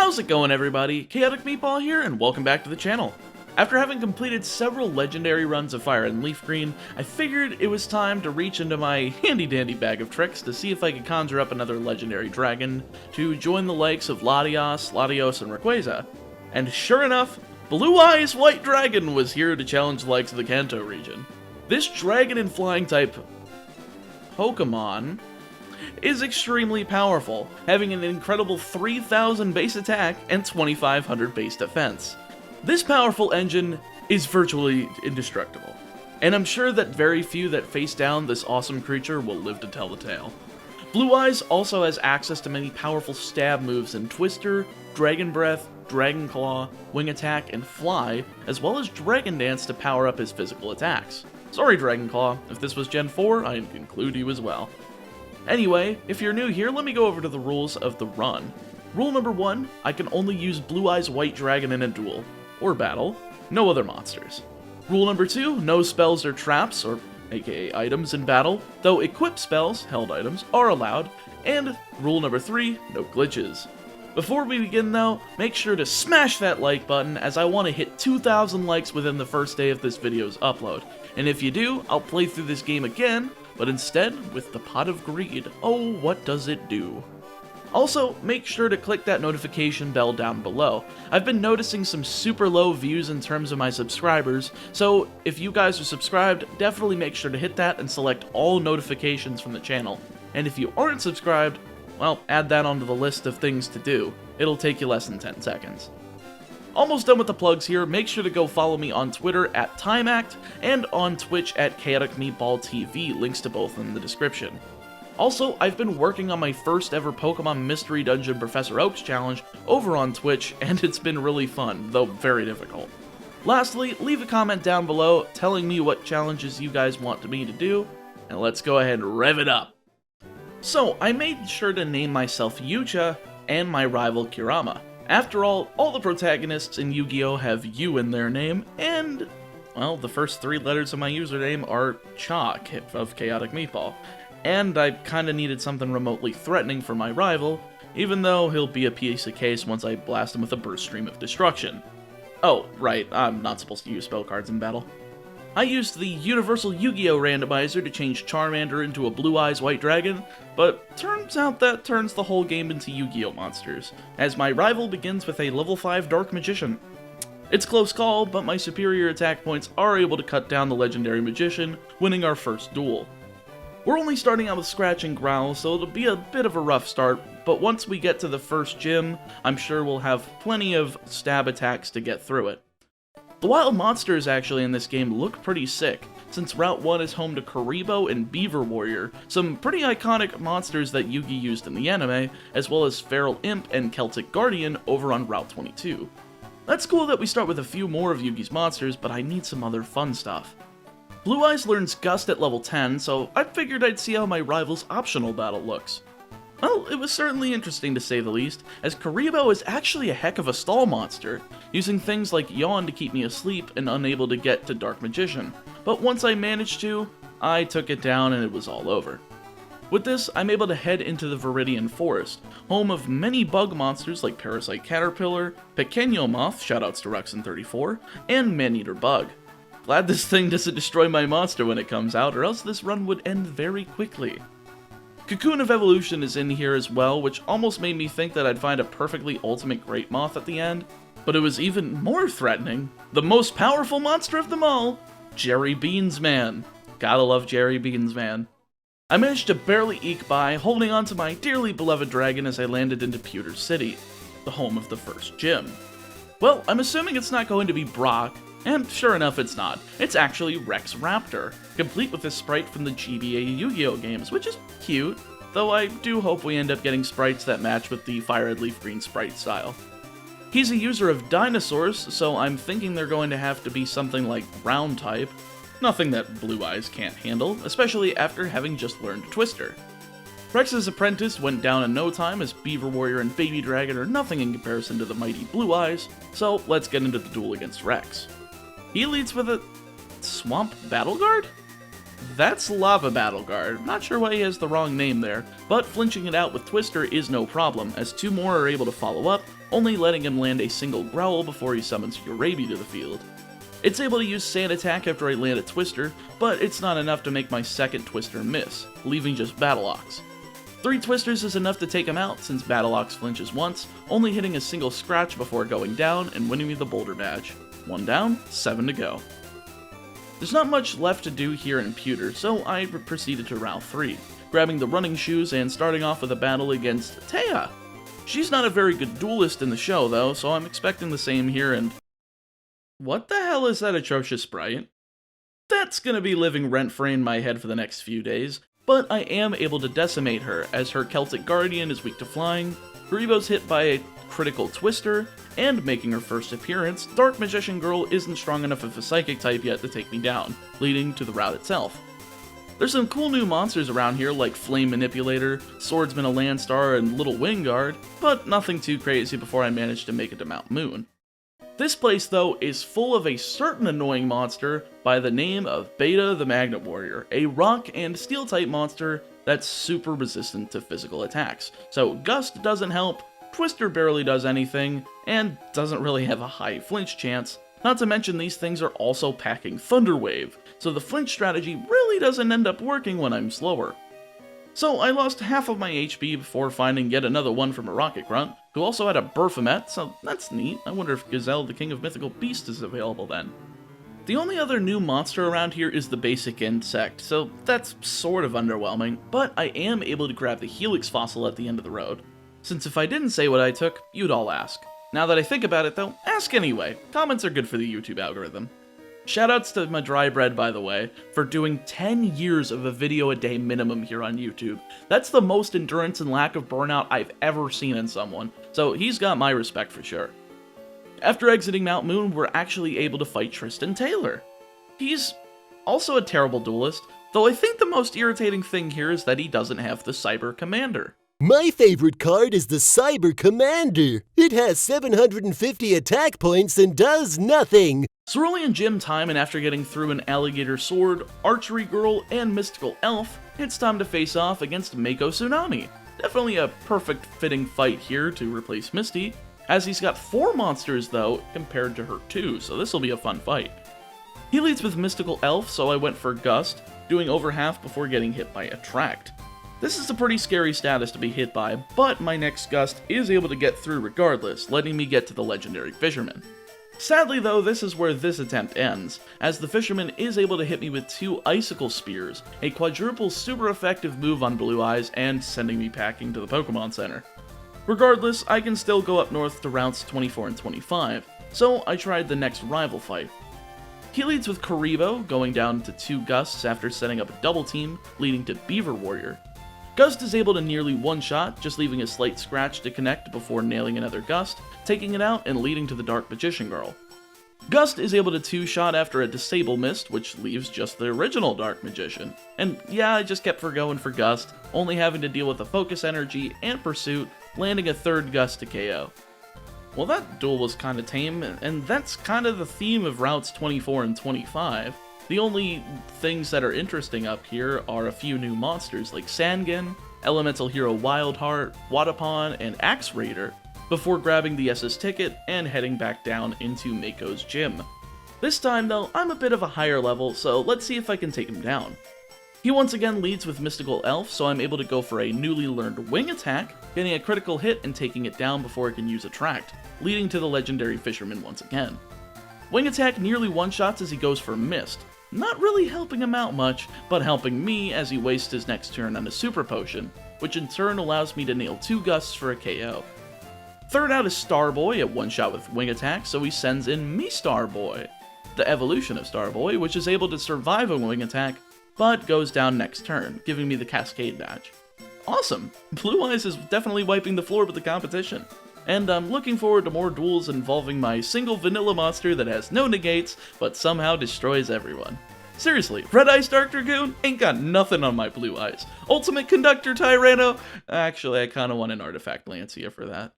How's it going, everybody? ChaoticMeatball here, and welcome back to the channel. After having completed several legendary runs of FireRed and LeafGreen, I figured it was time to reach into my handy-dandy bag of tricks to see if I could conjure up another legendary dragon to join the likes of Latios, and Rayquaza. And sure enough, Blue Eyes White Dragon was here to challenge the likes of the Kanto region. This dragon and flying type Pokemon is extremely powerful, having an incredible 3,000 base attack and 2,500 base defense. This powerful engine is virtually indestructible, and I'm sure that very few that face down this awesome creature will live to tell the tale. Blue Eyes also has access to many powerful stab moves in Twister, Dragon Breath, Dragon Claw, Wing Attack, and Fly, as well as Dragon Dance to power up his physical attacks. Sorry, Dragon Claw, if this was Gen 4, I'd include you as well. Anyway, if you're new here, let me go over to the rules of the run. Rule number 1, I can only use Blue Eyes White Dragon in a duel, or battle, no other monsters. Rule number 2, no spells or traps, or aka items in battle, though equipped spells, held items, are allowed. And rule number 3, no glitches. Before we begin though, make sure to smash that like button, as I want to hit 2,000 likes within the first day of this video's upload. And if you do, I'll play through this game again, but instead with the Pot of Greed. Oh, what does it do? Also, make sure to click that notification bell down below. I've been noticing some super low views in terms of my subscribers, so if you guys are subscribed, definitely make sure to hit that and select all notifications from the channel. And if you aren't subscribed, well, add that onto the list of things to do. It'll take you less than 10 seconds. Almost done with the plugs here. Make sure to go follow me on Twitter at TimeAct and on Twitch at ChaoticMeatball TV, links to both in the description. Also, I've been working on my first ever Pokemon Mystery Dungeon Professor Oak's challenge over on Twitch, and it's been really fun, though very difficult. Lastly, leave a comment down below telling me what challenges you guys want me to do, and let's go ahead and rev it up. So, I made sure to name myself Yucha and my rival Kurama. After all the protagonists in Yu-Gi-Oh! Have U in their name, and, well, the first 3 letters of my username are Cha of ChaoticMeatball. And I kinda needed something remotely threatening for my rival, even though he'll be a piece of case once I blast him with a burst stream of destruction. Oh, right, I'm not supposed to use spell cards in battle. I used the Universal Yu-Gi-Oh! Randomizer to change Charmander into a Blue Eyes White Dragon, but turns out that turns the whole game into Yu-Gi-Oh! Monsters, as my rival begins with a level 5 Dark Magician. It's close call, but my superior attack points are able to cut down the legendary magician, winning our first duel. We're only starting out with Scratch and Growl, so it'll be a bit of a rough start, but once we get to the first gym, I'm sure we'll have plenty of stab attacks to get through it. The wild monsters actually in this game look pretty sick, since Route 1 is home to Karibo and Beaver Warrior, some pretty iconic monsters that Yugi used in the anime, as well as Feral Imp and Celtic Guardian over on Route 22. That's cool that we start with a few more of Yugi's monsters, but I need some other fun stuff. Blue Eyes learns Gust at level 10, so I figured I'd see how my rival's optional battle looks. Well, it was certainly interesting to say the least, as Karibo is actually a heck of a stall monster, using things like Yawn to keep me asleep and unable to get to Dark Magician. But once I managed to, I took it down and it was all over. With this, I'm able to head into the Viridian Forest, home of many bug monsters like Parasite Caterpillar, Pequeño Moth, shoutouts to Ruxin34, and Maneater Bug. Glad this thing doesn't destroy my monster when it comes out, or else this run would end very quickly. Cocoon of Evolution is in here as well, which almost made me think that I'd find a perfectly ultimate Great Moth at the end, but it was even more threatening. The most powerful monster of them all, Jerry Beans Man. Gotta love Jerry Beans Man. I managed to barely eke by, holding on to my dearly beloved dragon as I landed into Pewter City, the home of the first gym. Well, I'm assuming it's not going to be Brock, and sure enough it's not. It's actually Rex Raptor, complete with his sprite from the GBA Yu-Gi-Oh! Games, which is cute, though I do hope we end up getting sprites that match with the FireRed LeafGreen sprite style. He's a user of dinosaurs, so I'm thinking they're going to have to be something like ground type, nothing that Blue Eyes can't handle, especially after having just learned Twister. Rex's apprentice went down in no time, as Beaver Warrior and Baby Dragon are nothing in comparison to the mighty Blue Eyes, so let's get into the duel against Rex. He leads with a Swamp Battle Guard? That's Lava Battle Guard. Not sure why he has the wrong name there, but flinching it out with Twister is no problem, as two more are able to follow up, only letting him land a single growl before he summons Uraby to the field. It's able to use Sand Attack after I land a Twister, but it's not enough to make my second Twister miss, leaving just Battle Ox. 3 Twisters is enough to take him out, since Battle Ox flinches once, only hitting a single scratch before going down and winning me the Boulder Badge. 1 down, 7 to go. There's not much left to do here in Pewter, so I proceeded to Route 3, grabbing the running shoes and starting off with a battle against Taya. She's not a very good duelist in the show though, so I'm expecting the same here and... What the hell is that atrocious sprite? That's gonna be living rent-free in my head for the next few days, but I am able to decimate her, as her Celtic Guardian is weak to flying, Garibo's hit by a critical Twister, and making her first appearance, Dark Magician Girl isn't strong enough of a psychic type yet to take me down, leading to the route itself. There's some cool new monsters around here like Flame Manipulator, Swordsman of Landstar, and Little Wingguard, but nothing too crazy before I managed to make it to Mount Moon. This place, though, is full of a certain annoying monster by the name of Beta the Magnet Warrior, a rock and steel type monster that's super resistant to physical attacks. So Gust doesn't help, Twister barely does anything, and doesn't really have a high flinch chance. Not to mention these things are also packing Thunder Wave, so the flinch strategy really doesn't end up working when I'm slower. So I lost half of my HP before finding yet another one from a Rocket Grunt, who also had a Berfomet, so that's neat. I wonder if Gazelle, the King of Mythical Beasts, is available then. The only other new monster around here is the basic insect, so that's sort of underwhelming, but I am able to grab the Helix fossil at the end of the road. Since if I didn't say what I took, you'd all ask. Now that I think about it though, ask anyway. Comments are good for the YouTube algorithm. Shoutouts to my dry bread, by the way, for doing 10 years of a video a day minimum here on YouTube. That's the most endurance and lack of burnout I've ever seen in someone, so he's got my respect for sure. After exiting Mount Moon, we're actually able to fight Tristan Taylor. He's also a terrible duelist, though I think the most irritating thing here is that he doesn't have the Cyber Commander. My favorite card is the Cyber Commander. It has 750 attack points and does nothing. Cerulean Gym time, and after getting through an Alligator Sword, Archery Girl, and Mystical Elf, it's time to face off against Mako Tsunami. Definitely a perfect fitting fight here to replace Misty, as he's got 4 monsters though, compared to her 2, so this'll be a fun fight. He leads with Mystical Elf, so I went for Gust, doing over half before getting hit by Attract. This is a pretty scary status to be hit by, but my next Gust is able to get through regardless, letting me get to the Legendary Fisherman. Sadly though, this is where this attempt ends, as the Fisherman is able to hit me with 2 Icicle Spears, a quadruple super effective move on Blue Eyes, and sending me packing to the Pokemon Center. Regardless, I can still go up north to routes 24 and 25, so I tried the next rival fight. He leads with Karibo, going down to 2 Gusts after setting up a double team, leading to Beaver Warrior. Gust is able to nearly one-shot, just leaving a slight scratch to connect before nailing another Gust, taking it out and leading to the Dark Magician Girl. Gust is able to 2-shot after a Disable Mist, which leaves just the original Dark Magician. And yeah, I just kept going for Gust, only having to deal with the Focus Energy and Pursuit, landing a 3rd Gust to KO. Well, that duel was kinda tame, and that's kinda the theme of routes 24 and 25. The only things that are interesting up here are a few new monsters like Sangan, Elemental Hero Wildheart, Wadapon, and Axe Raider, before grabbing the SS ticket and heading back down into Mako's gym. This time though, I'm a bit of a higher level, so let's see if I can take him down. He once again leads with Mystical Elf, so I'm able to go for a newly learned Wing Attack, getting a critical hit and taking it down before it can use Attract, leading to the Legendary Fisherman once again. Wing Attack nearly one-shots as he goes for Mist, not really helping him out much, but helping me as he wastes his next turn on a Super Potion, which in turn allows me to nail 2 Gusts for a KO. Third out is Starboy, a one-shot with Wing Attack, so he sends in me Starboy, the evolution of Starboy, which is able to survive a Wing Attack, but goes down next turn, giving me the Cascade badge. Awesome! Blue Eyes is definitely wiping the floor with the competition. And I'm looking forward to more duels involving my single vanilla monster that has no negates, but somehow destroys everyone. Seriously, Red Eyes Dark Dragoon ain't got nothing on my Blue Eyes. Ultimate Conductor Tyranno? Actually, I kinda want an Artifact Lancia for that.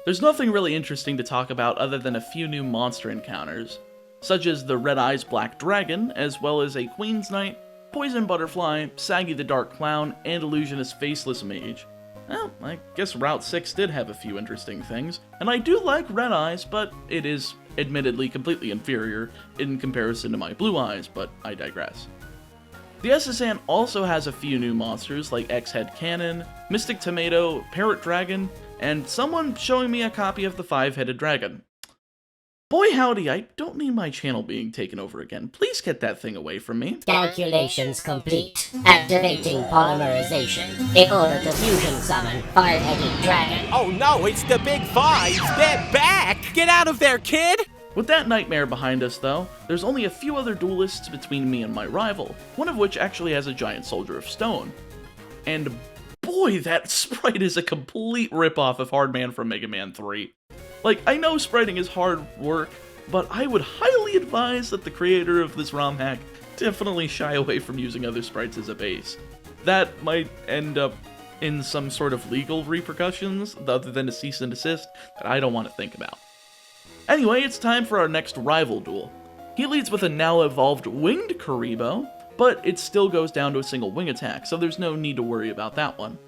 There's nothing really interesting to talk about other than a few new monster encounters, such as the Red Eyes Black Dragon, as well as a Queen's Knight, Poison Butterfly, Saggy the Dark Clown, and Illusionist Faceless Mage. Well, I guess Route 6 did have a few interesting things, and I do like Red Eyes, but it is admittedly completely inferior in comparison to my Blue Eyes, but I digress. The SSN also has a few new monsters like X-Head Cannon, Mystic Tomato, Parrot Dragon, and someone showing me a copy of the Five-Headed Dragon. Boy howdy, I don't need my channel being taken over again. Please get that thing away from me. Calculations complete. Activating polymerization in order to fusion summon Five-Headed Dragon. Oh no, it's the Big Five! They're back! Get out of there, kid! With that nightmare behind us, though, there's only a few other duelists between me and my rival, one of which actually has a giant soldier of stone. And boy, that sprite is a complete ripoff of Hardman from Mega Man 3. Like, I know spriting is hard work, but I would highly advise that the creator of this ROM hack definitely shy away from using other sprites as a base. That might end up in some sort of legal repercussions, other than a cease and desist, that I don't want to think about. Anyway, it's time for our next rival duel. He leads with a now evolved Winged Kuriboh, but it still goes down to a single wing attack, so there's no need to worry about that one.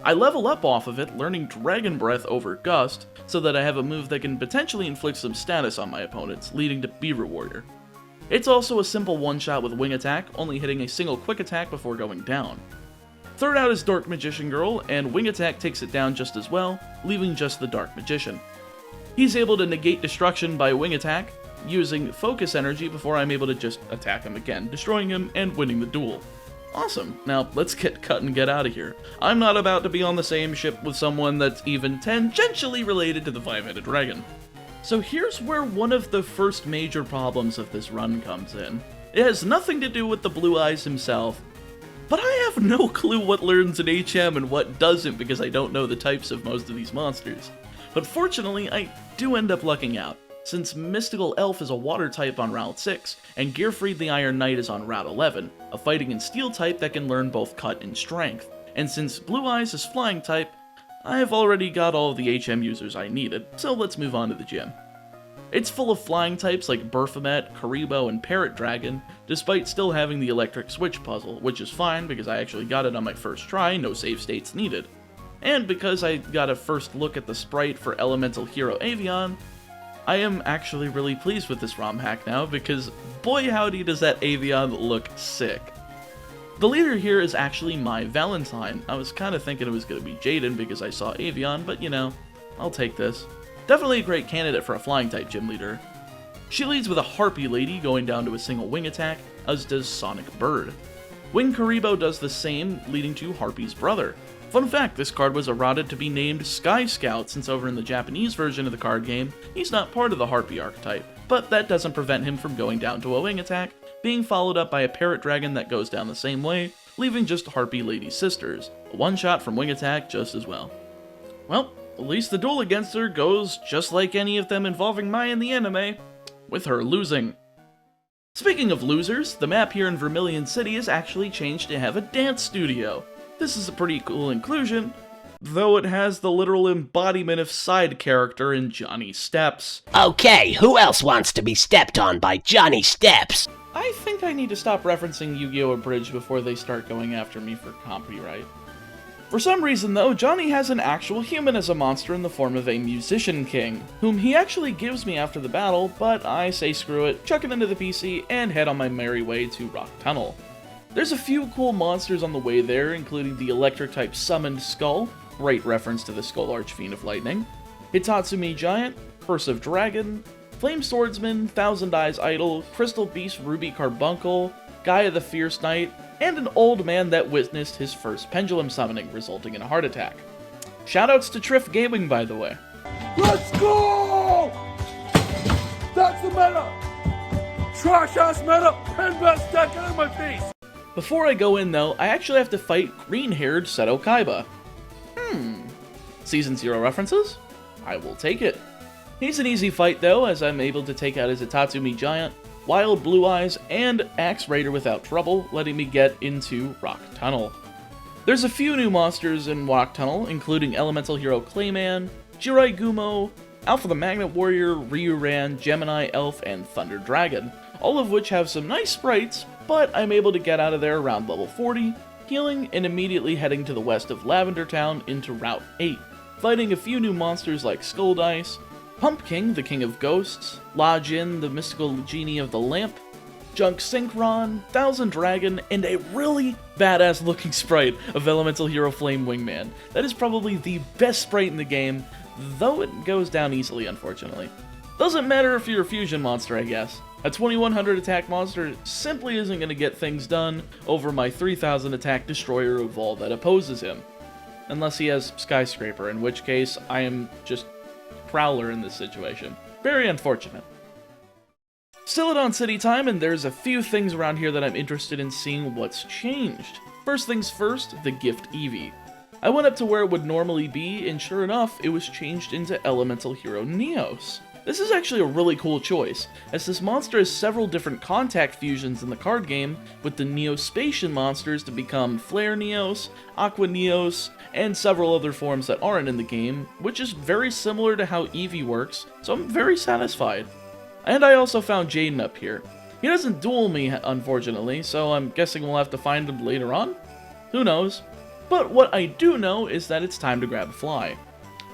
I level up off of it, learning Dragon Breath over Gust, so that I have a move that can potentially inflict some status on my opponents, leading to Beaver Warrior. It's also a simple one-shot with Wing Attack, only hitting a single quick attack before going down. Third out is Dark Magician Girl, and Wing Attack takes it down just as well, leaving just the Dark Magician. He's able to negate destruction by Wing Attack, using Focus Energy before I'm able to just attack him again, destroying him and winning the duel. Awesome, now let's get cut and get out of here. I'm not about to be on the same ship with someone that's even tangentially related to the Five-Headed Dragon. So here's where one of the first major problems of this run comes in. It has nothing to do with the Blue Eyes himself, but I have no clue what learns an HM and what doesn't because I don't know the types of most of these monsters. But fortunately, I do end up lucking out, since Mystical Elf is a water type on Route 6, and Gearfried the Iron Knight is on Route 11, a fighting and steel type that can learn both cut and strength. And since Blue Eyes is flying type, I have already got all of the HM users I needed, so let's move on to the gym. It's full of flying types like Baphomet, Kuriboh, and Parrot Dragon, despite still having the electric switch puzzle, which is fine because I actually got it on my first try, no save states needed. And because I got a first look at the sprite for Elemental Hero Avion, I am actually really pleased with this ROM hack now, because boy howdy does that Avion look sick. The leader here is actually my Valentine. I was kind of thinking it was going to be Jaden because I saw Avion, but you know, I'll take this. Definitely a great candidate for a flying type gym leader. She leads with a Harpy Lady going down to a single wing attack, as does Sonic Bird. Wing Kuriboh does the same, leading to Harpy's brother. Fun fact, this card was errated to be named Sky Scout, since over in the Japanese version of the card game, he's not part of the Harpy archetype, but that doesn't prevent him from going down to a wing attack, being followed up by a Parrot Dragon that goes down the same way, leaving just Harpy Lady's sisters, a one-shot from wing attack just as well. Well, at least the duel against her goes just like any of them involving Mai in the anime, with her losing. Speaking of losers, the map here in Vermillion City is actually changed to have a dance studio. This is a pretty cool inclusion, though it has the literal embodiment of side character in Johnny Steps. Okay, who else wants to be stepped on by Johnny Steps? I think I need to stop referencing Yu-Gi-Oh! Abridged before they start going after me for copyright. For some reason though, Johnny has an actual human as a monster in the form of a Musician King, whom he actually gives me after the battle, but I say screw it, chuck him into the PC, and head on my merry way to Rock Tunnel. There's a few cool monsters on the way there, including the electric-type Summoned Skull, great reference to the Skull Archfiend of Lightning, Hitatsumi Giant, Curse of Dragon, Flame Swordsman, Thousand Eyes Idol, Crystal Beast Ruby Carbuncle, Gaia the Fierce Knight, and an old man that witnessed his first pendulum summoning, resulting in a heart attack. Shoutouts to Triff Gaming, by the way. Let's go! That's the meta! Trash-ass meta! Pen best deck out of my face! Before I go in though, I actually have to fight green-haired Seto Kaiba. Season 0 references? I will take it. He's an easy fight though, as I'm able to take out his Hitatsumi Giant, Wild Blue Eyes, and Axe Raider without trouble, letting me get into Rock Tunnel. There's a few new monsters in Rock Tunnel, including Elemental Hero Clayman, Jirai Gumo, Alpha the Magnet Warrior, Ryuran, Gemini Elf, and Thunder Dragon, all of which have some nice sprites, but I'm able to get out of there around level 40, healing and immediately heading to the west of Lavender Town into Route 8, fighting a few new monsters like Skull Dice, Pumpkin, the King of Ghosts, La Jin, the mystical genie of the lamp, Junk Synchron, Thousand Dragon, and a really badass looking sprite of Elemental Hero Flame Wingman. That is probably the best sprite in the game, though it goes down easily, unfortunately. Doesn't matter if you're a fusion monster, I guess. A 2100 attack monster simply isn't going to get things done over my 3000 attack Destroyer of all that opposes him. Unless he has Skyscraper, in which case I am just Prowler in this situation. Very unfortunate. Celadon City time, and there's a few things around here that I'm interested in seeing what's changed. First things first, the Gift Eevee. I went up to where it would normally be, and sure enough, it was changed into Elemental Hero Neos. This is actually a really cool choice, as this monster has several different contact fusions in the card game, with the Neospatian monsters to become Flare Neos, Aqua Neos, and several other forms that aren't in the game, which is very similar to how Eevee works, so I'm very satisfied. And I also found Jaden up here. He doesn't duel me, unfortunately, so I'm guessing we'll have to find him later on? Who knows? But what I do know is that it's time to grab a fly.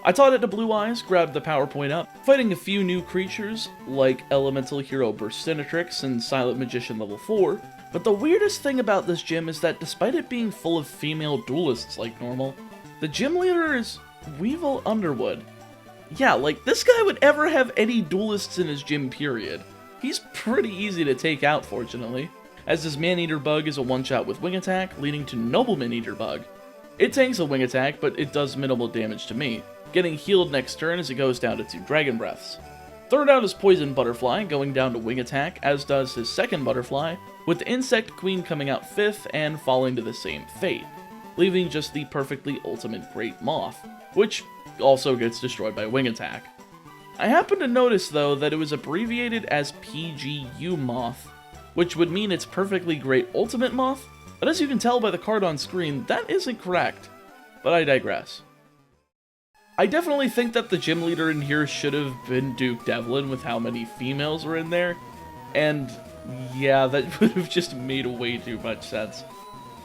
I taught it to Blue Eyes, grabbed the PowerPoint up, fighting a few new creatures, like Elemental Hero Burstinatrix and Silent Magician level 4, but the weirdest thing about this gym is that despite it being full of female duelists like normal, the gym leader is Weevil Underwood. Yeah, like, this guy would ever have any duelists in his gym, period. He's pretty easy to take out, fortunately, as his Man-Eater Bug is a one-shot with Wing Attack, leading to Nobleman Eater Bug. It tanks a Wing Attack, but it does minimal damage to me, getting healed next turn as it goes down to 2 Dragon Breaths. Third out is Poison Butterfly, going down to Wing Attack, as does his second Butterfly, with the Insect Queen coming out 5th and falling to the same fate, leaving just the perfectly ultimate Great Moth, which also gets destroyed by Wing Attack. I happened to notice, though, that it was abbreviated as PGU Moth, which would mean it's Perfectly Great Ultimate Moth, but as you can tell by the card on screen, that isn't correct. But I digress. I definitely think that the gym leader in here should have been Duke Devlin with how many females were in there, and yeah, that would have just made way too much sense.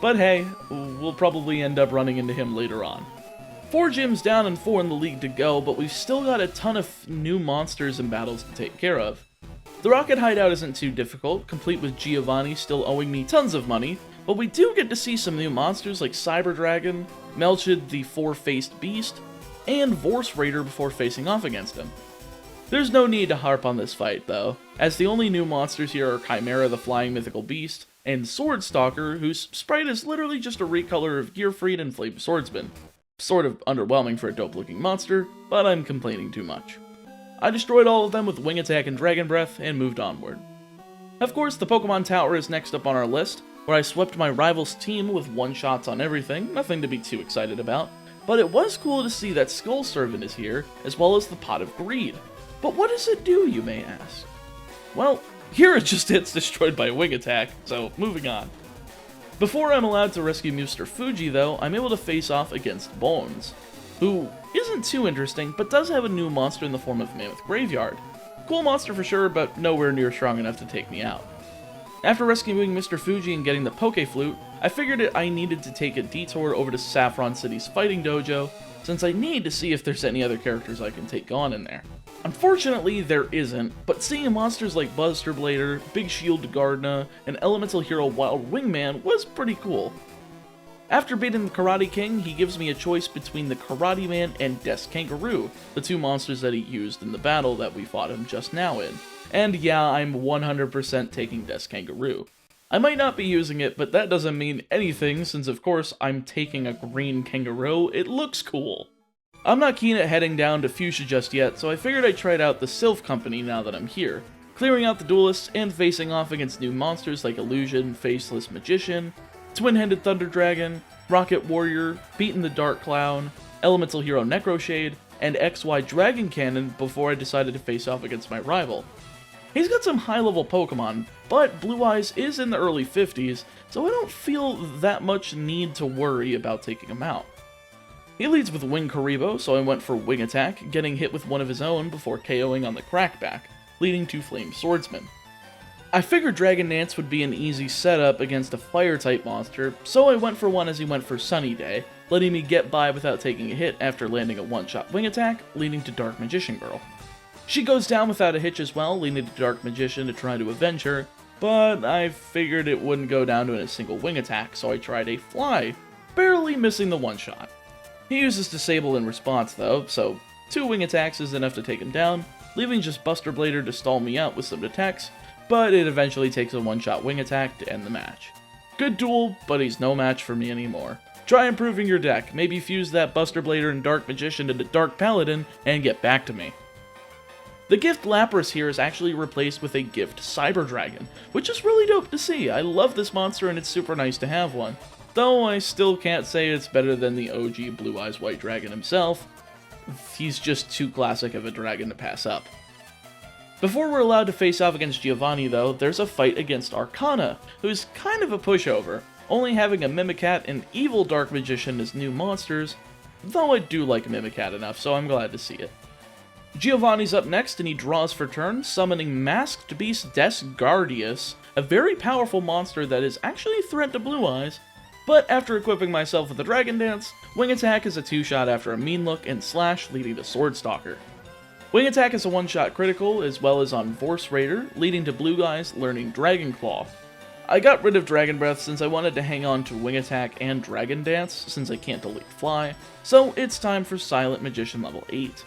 But hey, we'll probably end up running into him later on. 4 gyms down and 4 in the league to go, but we've still got a ton of new monsters and battles to take care of. The Rocket Hideout isn't too difficult, complete with Giovanni still owing me tons of money, but we do get to see some new monsters like Cyber Dragon, Melchid the 4-faced beast, and Vorse Raider before facing off against him. There's no need to harp on this fight, though, as the only new monsters here are Chimera the Flying Mythical Beast, and Sword Stalker, whose sprite is literally just a recolor of Gearfried and Flame Swordsman. Sort of underwhelming for a dope-looking monster, but I'm complaining too much. I destroyed all of them with Wing Attack and Dragon Breath, and moved onward. Of course, the Pokemon Tower is next up on our list, where I swept my rival's team with one-shots on everything, nothing to be too excited about, but it was cool to see that Skull Servant is here, as well as the Pot of Greed. But what does it do, you may ask? Well, here it just hits destroyed by Wing Attack, so moving on. Before I'm allowed to rescue Mr. Fuji, though, I'm able to face off against Bones, who isn't too interesting, but does have a new monster in the form of Mammoth Graveyard. Cool monster for sure, but nowhere near strong enough to take me out. After rescuing Mr. Fuji and getting the Poke Flute, I figured I needed to take a detour over to Saffron City's Fighting Dojo, since I need to see if there's any other characters I can take on in there. Unfortunately, there isn't, but seeing monsters like Buster Blader, Big Shield Gardna, and Elemental Hero Wild Wingman was pretty cool. After beating the Karate King, he gives me a choice between the Karate Man and Death Kangaroo, the 2 monsters that he used in the battle that we fought him just now in. And yeah, I'm 100% taking Death Kangaroo. I might not be using it, but that doesn't mean anything since of course I'm taking a green kangaroo. It looks cool. I'm not keen at heading down to Fuchsia just yet, so I figured I'd try out the Sylph Company now that I'm here, clearing out the duelists and facing off against new monsters like Illusion, Faceless Magician, Twin-Headed Thunder Dragon, Rocket Warrior, Beaten the Dark Clown, Elemental Hero Necroshade, and XY Dragon Cannon before I decided to face off against my rival. He's got some high-level Pokemon, but Blue Eyes is in the early 50s, so I don't feel that much need to worry about taking him out. He leads with Wing Karibo, so I went for Wing Attack, getting hit with one of his own before KOing on the Crackback, leading to Flame Swordsman. I figured Dragon Dance would be an easy setup against a fire-type monster, so I went for one as he went for Sunny Day, letting me get by without taking a hit after landing a one-shot wing attack, leading to Dark Magician Girl. She goes down without a hitch as well, leading to Dark Magician to try to avenge her, but I figured it wouldn't go down to a single wing attack, so I tried a fly, barely missing the one-shot. He uses Disable in response though, so 2 wing attacks is enough to take him down, leaving just Buster Blader to stall me out with some attacks, but it eventually takes a one-shot wing attack to end the match. Good duel, but he's no match for me anymore. Try improving your deck, maybe fuse that Buster Blader and Dark Magician into Dark Paladin, and get back to me. The Gift Lapras here is actually replaced with a Gift Cyber Dragon, which is really dope to see. I love this monster and it's super nice to have one. Though I still can't say it's better than the OG Blue Eyes White Dragon himself. He's just too classic of a dragon to pass up. Before we're allowed to face off against Giovanni though, there's a fight against Arcana, who's kind of a pushover, only having a Mimicat and Evil Dark Magician as new monsters, though I do like Mimicat enough, so I'm glad to see it. Giovanni's up next, and he draws for turn, summoning Masked Beast Desgardius, a very powerful monster that is actually a threat to Blue Eyes, but after equipping myself with the Dragon Dance, Wing Attack is a 2-shot after a Mean Look, and Slash leading to Swordstalker. Wing Attack is a 1-shot critical, as well as on Vorse Raider, leading to Blue Eyes learning Dragon Claw. I got rid of Dragon Breath since I wanted to hang on to Wing Attack and Dragon Dance, since I can't delete Fly, so it's time for Silent Magician level 8.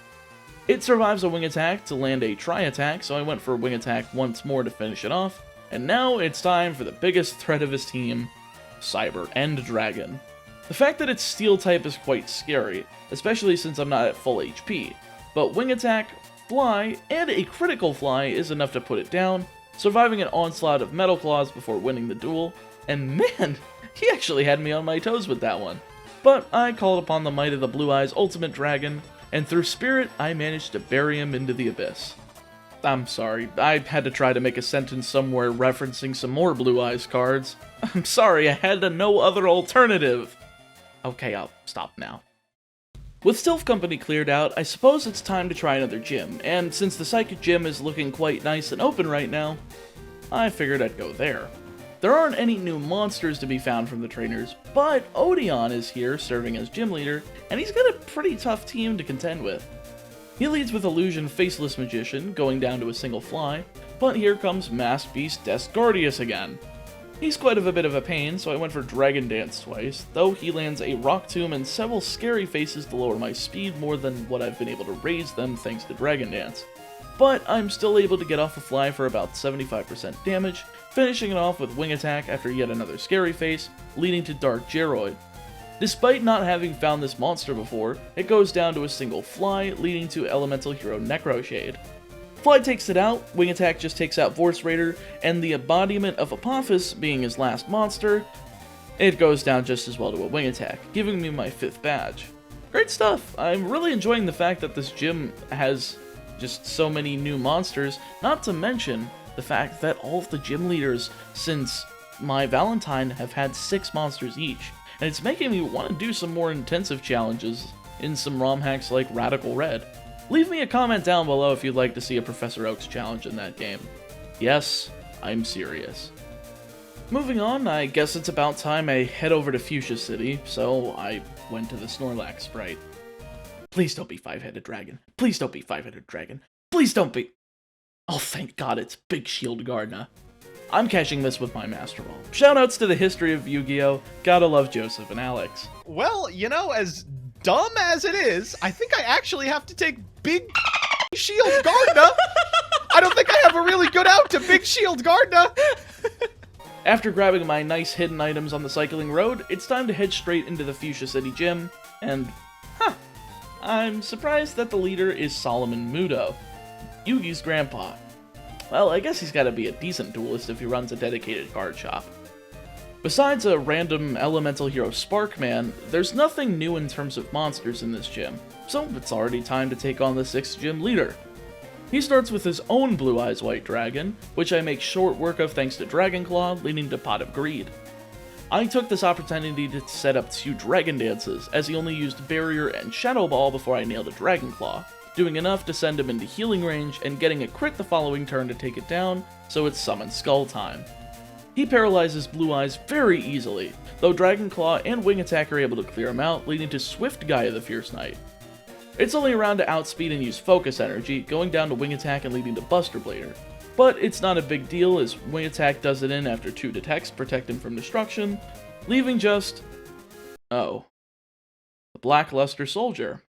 It survives a Wing Attack to land a Tri-Attack, so I went for Wing Attack once more to finish it off, and now it's time for the biggest threat of his team, Cyber End Dragon. The fact that it's Steel type is quite scary, especially since I'm not at full HP, but Wing Attack, Fly, and a critical Fly is enough to put it down, surviving an onslaught of Metal Claws before winning the duel, and man, he actually had me on my toes with that one. But I called upon the might of the Blue Eyes Ultimate Dragon, and through Spirit, I managed to bury him into the abyss. I'm sorry, I had to try to make a sentence somewhere referencing some more Blue Eyes cards. I'm sorry, I had no other alternative. Okay, I'll stop now. With Stealth Company cleared out, I suppose it's time to try another gym, and since the Psychic Gym is looking quite nice and open right now, I figured I'd go there. There aren't any new monsters to be found from the trainers, but Odeon is here serving as gym leader, and he's got a pretty tough team to contend with. He leads with Illusion Faceless Magician, going down to a single fly, but here comes Masked Beast Desgardius again. He's quite a bit of a pain, so I went for Dragon Dance twice, though he lands a Rock Tomb and several Scary Faces to lower my speed more than what I've been able to raise them thanks to Dragon Dance. But I'm still able to get off a fly for about 75% damage, finishing it off with Wing Attack after yet another Scary Face, leading to Dark Geroid. Despite not having found this monster before, it goes down to a single fly, leading to Elemental Hero Necroshade. Fly takes it out, Wing Attack just takes out Vorse Raider, and the embodiment of Apophis being his last monster, it goes down just as well to a Wing Attack, giving me my 5th badge. Great stuff! I'm really enjoying the fact that this gym has just so many new monsters, not to mention the fact that all of the gym leaders since my Valentine have had 6 monsters each, and it's making me want to do some more intensive challenges in some ROM hacks like Radical Red. Leave me a comment down below if you'd like to see a Professor Oak's challenge in that game. Yes, I'm serious. Moving on, I guess it's about time I head over to Fuchsia City, so I went to the Snorlax sprite. Please don't be 5-headed dragon. Please don't be 5-headed dragon. Please don't be... Oh, thank God it's Big Shield Gardna. I'm catching this with my Master Ball. Shoutouts to the history of Yu-Gi-Oh! Gotta love Joseph and Alex. Well, you know, as dumb as it is, I think I actually have to take Big Shield Gardna. I don't think I have a really good out to Big Shield Gardna. After grabbing my nice hidden items on the cycling road, it's time to head straight into the Fuchsia City gym, and, I'm surprised that the leader is Solomon Mudo, Yugi's grandpa. Well, I guess he's gotta be a decent duelist if he runs a dedicated card shop. Besides a random elemental hero Sparkman, there's nothing new in terms of monsters in this gym, so it's already time to take on the 6th gym leader. He starts with his own Blue Eyes White Dragon, which I make short work of thanks to Dragon Claw, leading to Pot of Greed. I took this opportunity to set up 2 Dragon Dances, as he only used Barrier and Shadow Ball before I nailed a Dragon Claw. doing enough to send him into healing range and getting a crit the following turn to take it down, so it's Summon Skull time. He paralyzes Blue Eyes very easily, though Dragon Claw and Wing Attack are able to clear him out, leading to Swift Gaia the Fierce Knight. It's only around to outspeed and use Focus Energy, going down to Wing Attack and leading to Buster Blader. But it's not a big deal, as Wing Attack does it in after 2 detects protect him from destruction, leaving just... oh. The Blackluster Soldier.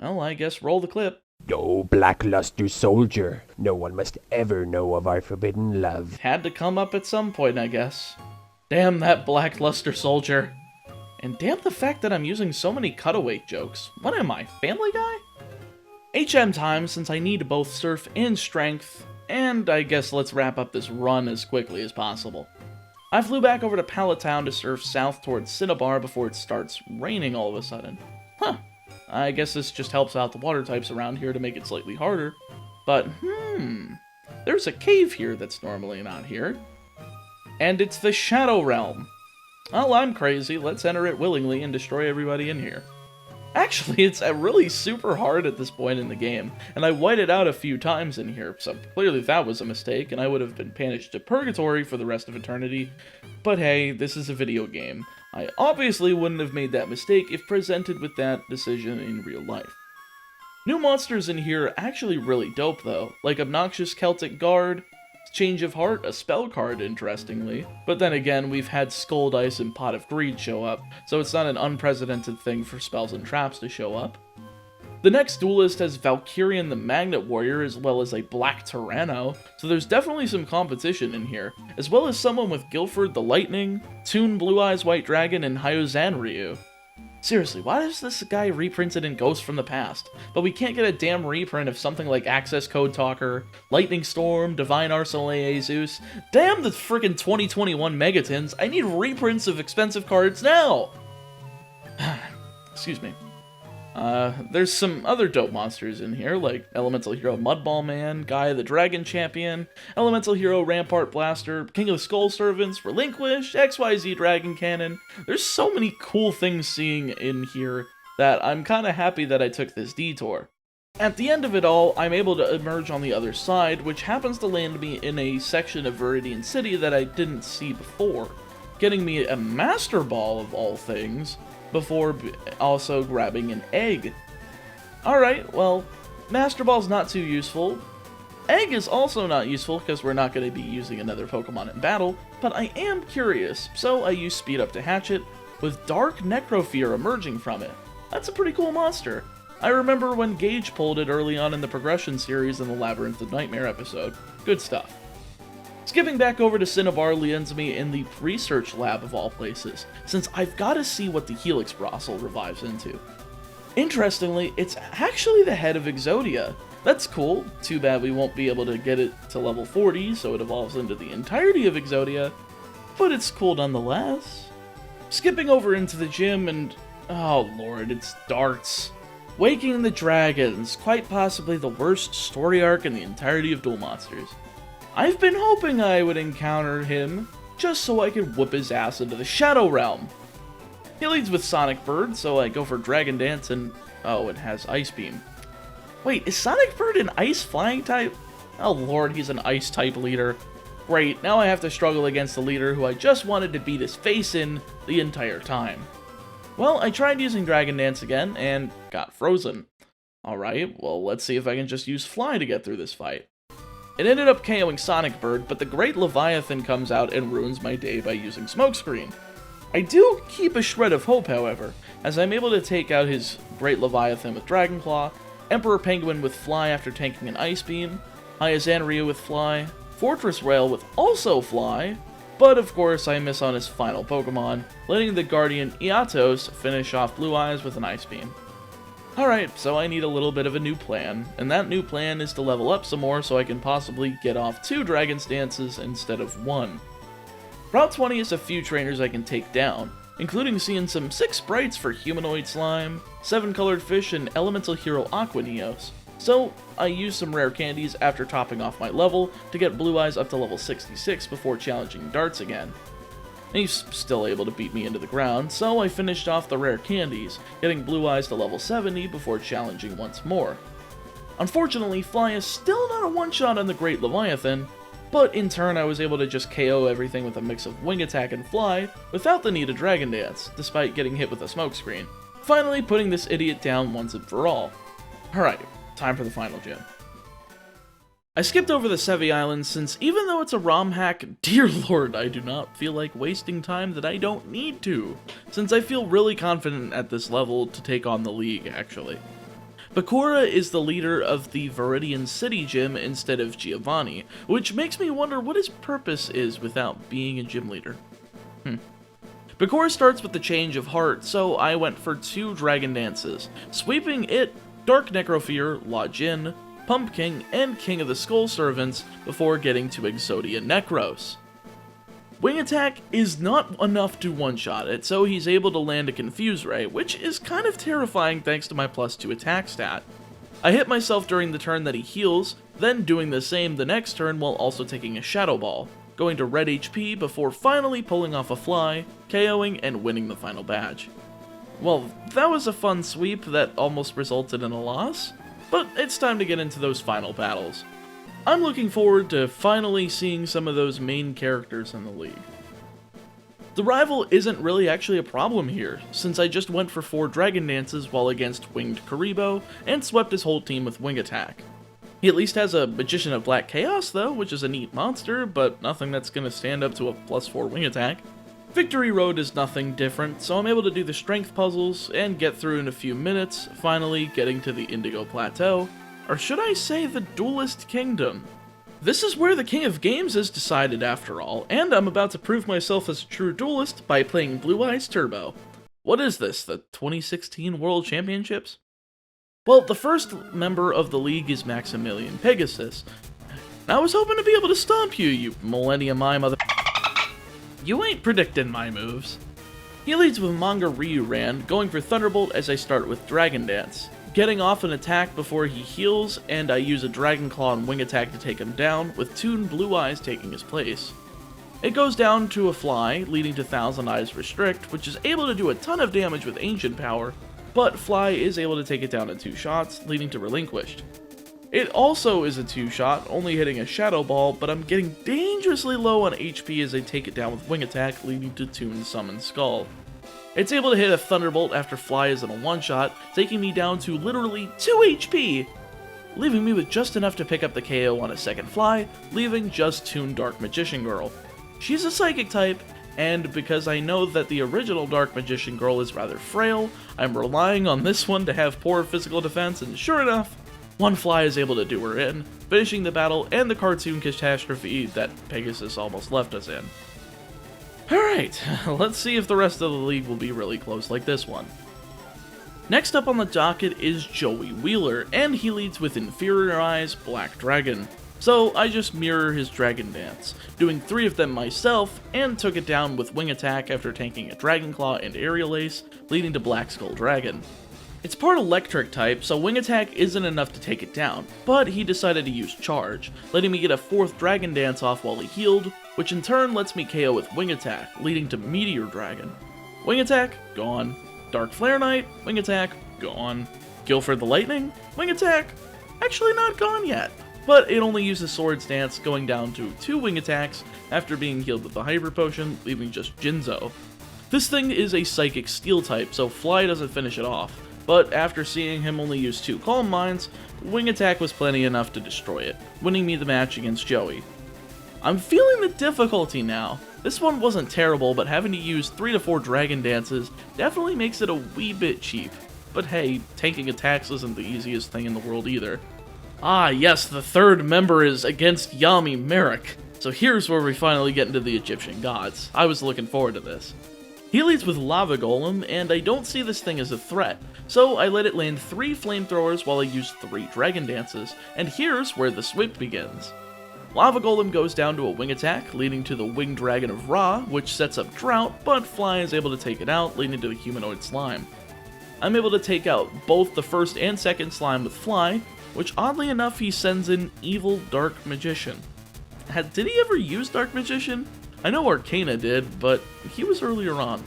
Well, I guess roll the clip. Oh, Blackluster Soldier, no one must ever know of our forbidden love. Had to come up at some point, I guess. Damn that Blackluster Soldier. And damn the fact that I'm using so many cutaway jokes. What am I, Family Guy? HM time, since I need both Surf and Strength, and I guess let's wrap up this run as quickly as possible. I flew back over to Pallet Town to surf south towards Cinnabar before it starts raining all of a sudden. Huh. I guess this just helps out the water types around here to make it slightly harder. But, there's a cave here that's normally not here. And it's the Shadow Realm. Well, I'm crazy. Let's enter it willingly and destroy everybody in here. Actually, it's really super hard at this point in the game, and I whited out a few times in here, so clearly that was a mistake, and I would have been banished to Purgatory for the rest of eternity. But hey, this is a video game. I obviously wouldn't have made that mistake if presented with that decision in real life. New monsters in here are actually really dope though, like Obnoxious Celtic Guard, Change of Heart, a spell card interestingly, but then again we've had Skull Dice and Pot of Greed show up, so it's not an unprecedented thing for spells and traps to show up. The next duelist has Valkyrian the Magnet Warrior as well as a Black Tyranno, so there's definitely some competition in here, as well as someone with Guilford the Lightning, Toon Blue Eyes White Dragon, and Hyozan Ryu. Seriously, why is this guy reprinted in Ghost from the Past, but we can't get a damn reprint of something like Access Code Talker, Lightning Storm, Divine Arsenal AA Zeus? Damn the frickin' 2021 Megatons, I need reprints of expensive cards now! Excuse me. There's some other dope monsters in here, like Elemental Hero Mudball Man, Gaia the Dragon Champion, Elemental Hero Rampart Blaster, King of the Skull Servants, Relinquish, XYZ Dragon Cannon. There's so many cool things seeing in here that I'm kinda happy that I took this detour. At the end of it all, I'm able to emerge on the other side, which happens to land me in a section of Vermillion City that I didn't see before, getting me a Master Ball of all things, before also grabbing an egg. Alright, well, Master Ball's not too useful. Egg is also not useful because we're not going to be using another Pokemon in battle, but I am curious, so I use Speed Up to hatch it, with Dark Necrofear emerging from it. That's a pretty cool monster. I remember when Gage pulled it early on in the progression series in the Labyrinth of Nightmare episode. Good stuff. Skipping back over to Cinnabar lands me in the research lab of all places, since I've got to see what the Helix Brossel revives into. Interestingly, it's actually the head of Exodia. That's cool, too bad we won't be able to get it to level 40, so it evolves into the entirety of Exodia, but it's cool nonetheless. Skipping over into the gym and, oh lord, it's darts. Waking the Dragons, quite possibly the worst story arc in the entirety of Duel Monsters. I've been hoping I would encounter him, just so I could whoop his ass into the Shadow Realm. He leads with Sonic Bird, so I go for Dragon Dance and... oh, it has Ice Beam. Wait, is Sonic Bird an Ice Flying type? Oh lord, he's an Ice type leader. Great, now I have to struggle against the leader who I just wanted to beat his face in the entire time. Well, I tried using Dragon Dance again, and got frozen. Alright, well let's see if I can just use Fly to get through this fight. It ended up KOing Sonic Bird, but the Great Leviathan comes out and ruins my day by using Smokescreen. I do keep a shred of hope, however, as I'm able to take out his Great Leviathan with Dragon Claw, Emperor Penguin with Fly after tanking an Ice Beam, Hyozan Ryu with Fly, Fortress Rail with also Fly, but of course I miss on his final Pokemon, letting the Guardian Eatos finish off Blue Eyes with an Ice Beam. Alright, so I need a little bit of a new plan, and that new plan is to level up some more so I can possibly get off 2 Dragon Stances instead of 1. Route 20 is a few trainers I can take down, including seeing some 6 sprites for Humanoid Slime, 7 Colored Fish, and Elemental Hero Aqua Neos. So, I use some rare candies after topping off my level to get Blue Eyes up to level 66 before challenging Darts again. He's still able to beat me into the ground, so I finished off the rare candies, getting Blue Eyes to level 70 before challenging once more. Unfortunately, Fly is still not a one-shot on the Great Leviathan, but in turn I was able to just KO everything with a mix of Wing Attack and Fly without the need of Dragon Dance, despite getting hit with a smokescreen, finally putting this idiot down once and for all. Alright, time for the final gym. I skipped over the Sevi Island since even though it's a ROM hack, dear lord, I do not feel like wasting time that I don't need to, since I feel really confident at this level to take on the League, actually. Bakura is the leader of the Vermillion City gym instead of Giovanni, which makes me wonder what his purpose is without being a gym leader. Bakura starts with the change of heart, so I went for 2 Dragon Dances, sweeping it, Dark Necrofear, La Jin, Pumpkin, and King of the Skull Servants before getting to Exodia Necros. Wing Attack is not enough to one-shot it, so he's able to land a Confuse Ray, which is kind of terrifying thanks to my +2 attack stat. I hit myself during the turn that he heals, then doing the same the next turn while also taking a Shadow Ball, going to red HP before finally pulling off a Fly, KOing, and winning the final badge. Well, that was a fun sweep that almost resulted in a loss, but it's time to get into those final battles. I'm looking forward to finally seeing some of those main characters in the League. The rival isn't really actually a problem here, since I just went for 4 Dragon Dances while against Winged Karibo, and swept his whole team with Wing Attack. He at least has a Magician of Black Chaos though, which is a neat monster, but nothing that's gonna stand up to a +4 Wing Attack. Victory Road is nothing different, so I'm able to do the strength puzzles and get through in a few minutes, finally getting to the Indigo Plateau, or should I say the Duelist Kingdom. This is where the King of Games is decided after all, and I'm about to prove myself as a true duelist by playing Blue Eyes Turbo. What is this, the 2016 World Championships? Well, the first member of the League is Maximilian Pegasus. I was hoping to be able to stomp you, you Millennium Eye mother... You ain't predicting my moves. He leads with Manga Ryuran, going for Thunderbolt as I start with Dragon Dance, getting off an attack before he heals, and I use a Dragon Claw and Wing Attack to take him down, with Toon Blue Eyes taking his place. It goes down to a Fly, leading to Thousand Eyes Restrict, which is able to do a ton of damage with Ancient Power, but Fly is able to take it down in 2 shots, leading to Relinquished. It also is a 2-shot, only hitting a Shadow Ball, but I'm getting dangerously low on HP as I take it down with Wing Attack, leading to Toon Summon Skull. It's able to hit a Thunderbolt after Fly is in a 1-shot, taking me down to literally 2 HP, leaving me with just enough to pick up the KO on a second Fly, leaving just Toon Dark Magician Girl. She's a Psychic type, and because I know that the original Dark Magician Girl is rather frail, I'm relying on this one to have poor physical defense, and sure enough, 1 Fly is able to do her in, finishing the battle and the cartoon catastrophe that Pegasus almost left us in. Alright, let's see if the rest of the League will be really close like this one. Next up on the docket is Joey Wheeler, and he leads with Inferior Eyes Black Dragon. So I just mirror his Dragon Dance, doing 3 of them myself, and took it down with Wing Attack after tanking a Dragon Claw and Aerial Ace, leading to Black Skull Dragon. It's part electric type, so Wing Attack isn't enough to take it down, but he decided to use Charge, letting me get a 4th Dragon Dance off while he healed, which in turn lets me KO with Wing Attack, leading to Meteor Dragon. Wing Attack, gone. Dark Flare Knight, Wing Attack, gone. Guilford the Lightning, Wing Attack, actually not gone yet, but it only uses Swords Dance, going down to 2 Wing Attacks after being healed with the Hyper Potion, leaving just Jinzo. This thing is a Psychic Steel type, so Fly doesn't finish it off, but after seeing him only use 2 Calm Minds, Wing Attack was plenty enough to destroy it, winning me the match against Joey. I'm feeling the difficulty now. This one wasn't terrible, but having to use 3 to 4 Dragon Dances definitely makes it a wee bit cheap. But hey, tanking attacks isn't the easiest thing in the world either. Ah yes, the 3rd member is against Yami Merrick. So here's where we finally get into the Egyptian gods. I was looking forward to this. He leads with Lava Golem, and I don't see this thing as a threat, so I let it land 3 Flamethrowers while I use 3 Dragon Dances, and here's where the sweep begins. Lava Golem goes down to a Wing Attack, leading to the Winged Dragon of Ra, which sets up Drought, but Fly is able to take it out, leading to the Humanoid Slime. I'm able to take out both the 1st and 2nd Slime with Fly, which oddly enough he sends in Evil Dark Magician. Did he ever use Dark Magician? I know Arcana did, but he was earlier on.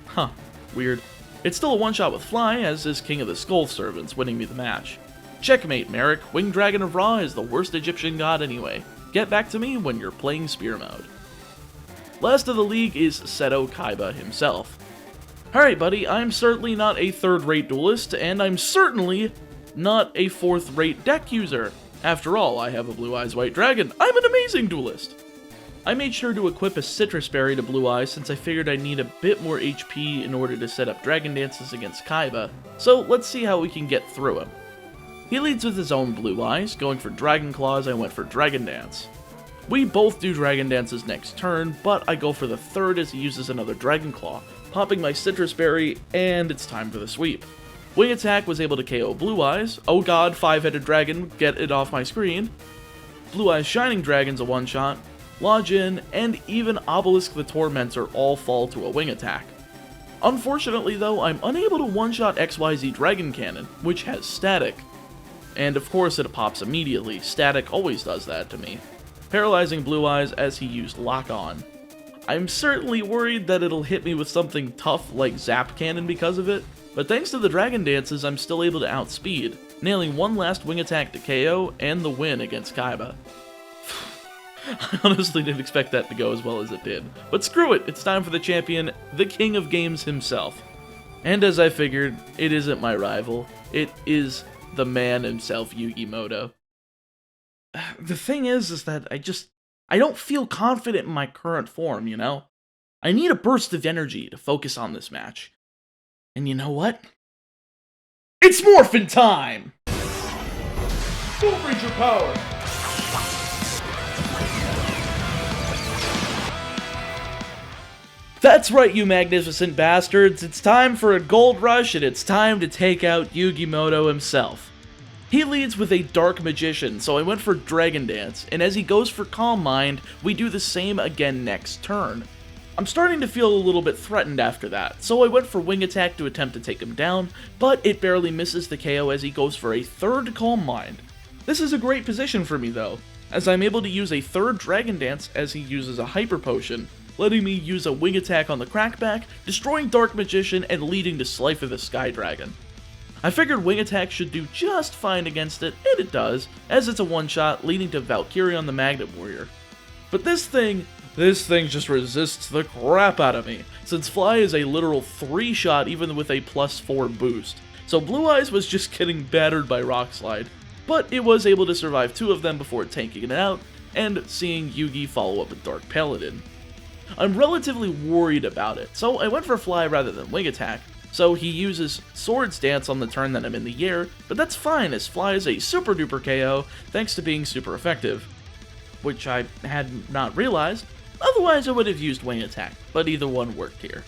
Huh, weird. It's still a one-shot with Fly, as is King of the Skull Servants, winning me the match. Checkmate, Merrick. Winged Dragon of Ra is the worst Egyptian god anyway. Get back to me when you're playing Spear Mode. Last of the league is Seto Kaiba himself. Alright buddy, I'm certainly not a third-rate duelist, and I'm certainly not a fourth-rate deck user. After all, I have a Blue Eyes White Dragon. I'm an amazing duelist! I made sure to equip a Citrus Berry to Blue Eyes since I figured I'd need a bit more HP in order to set up Dragon Dances against Kaiba, so let's see how we can get through him. He leads with his own Blue Eyes, going for Dragon Claws. I went for Dragon Dance. We both do Dragon Dances next turn, but I go for the third as he uses another Dragon Claw, popping my Citrus Berry, and it's time for the sweep. Wing Attack was able to KO Blue Eyes. Oh god, 5-headed dragon, get it off my screen. Blue Eyes Shining Dragon's a one-shot. Lodge In, and even Obelisk the Tormentor all fall to a Wing Attack. Unfortunately though, I'm unable to one-shot XYZ Dragon Cannon, which has Static. And of course it pops immediately. Static always does that to me, paralyzing Blue Eyes as he used Lock On. I'm certainly worried that it'll hit me with something tough like Zap Cannon because of it, but thanks to the Dragon Dances I'm still able to outspeed, nailing one last Wing Attack to KO and the win against Kaiba. I honestly didn't expect that to go as well as it did, but screw it, it's time for the champion, the king of games himself. And as I figured, it isn't my rival, it is the man himself, Yugimoto. The thing is that I don't feel confident in my current form, you know? I need a burst of energy to focus on this match. And you know what? It's morphin' time! Full Ranger power! That's right, you magnificent bastards, it's time for a gold rush and it's time to take out Yugimoto himself. He leads with a Dark Magician, so I went for Dragon Dance, and as he goes for Calm Mind, we do the same again next turn. I'm starting to feel a little bit threatened after that, so I went for Wing Attack to attempt to take him down, but it barely misses the KO as he goes for a third Calm Mind. This is a great position for me though, as I'm able to use a third Dragon Dance as he uses a Hyper Potion, letting me use a Wing Attack on the Crackback, destroying Dark Magician and leading to Slifer the Sky Dragon. I figured Wing Attack should do just fine against it, and it does, as it's a one-shot leading to Valkyrion the Magnet Warrior. But this thing just resists the crap out of me, since Fly is a literal 3-shot even with a +4 boost. So Blue Eyes was just getting battered by Rock Slide, but it was able to survive 2 of them before tanking it out, and seeing Yugi follow up with Dark Paladin. I'm relatively worried about it, so I went for Fly rather than Wing Attack, so he uses Swords Dance on the turn that I'm in the air, but that's fine as Fly is a super duper KO thanks to being super effective, which I had not realized, otherwise I would have used Wing Attack, but either one worked here.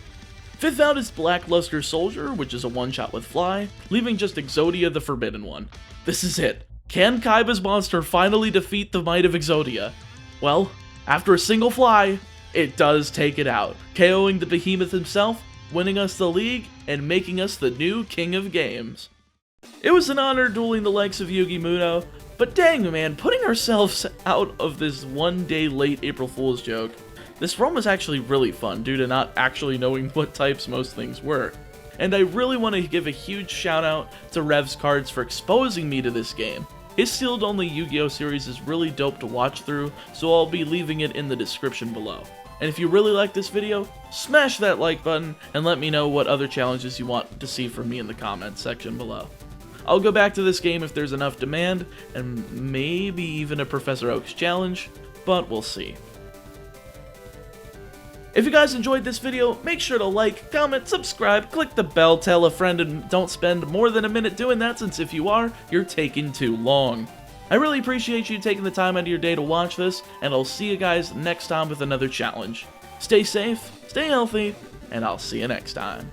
Fifth out is Blackluster Soldier, which is a one-shot with Fly, leaving just Exodia the Forbidden One. This is it. Can Kaiba's monster finally defeat the might of Exodia? Well, after a single Fly, it does take it out, KOing the behemoth himself, winning us the league, and making us the new king of games. It was an honor dueling the likes of Yugimoto, but dang man, putting ourselves out of this one day late April Fool's joke, this run was actually really fun due to not actually knowing what types most things were. And I really want to give a huge shout out to Rev's Cards for exposing me to this game. His sealed only Yu-Gi-Oh series is really dope to watch through, so I'll be leaving it in the description below. And if you really like this video, smash that like button and let me know what other challenges you want to see from me in the comments section below. I'll go back to this game if there's enough demand, and maybe even a Professor Oak's challenge, but we'll see. If you guys enjoyed this video, make sure to like, comment, subscribe, click the bell, tell a friend, and don't spend more than a minute doing that, since if you are, you're taking too long. I really appreciate you taking the time out of your day to watch this, and I'll see you guys next time with another challenge. Stay safe, stay healthy, and I'll see you next time.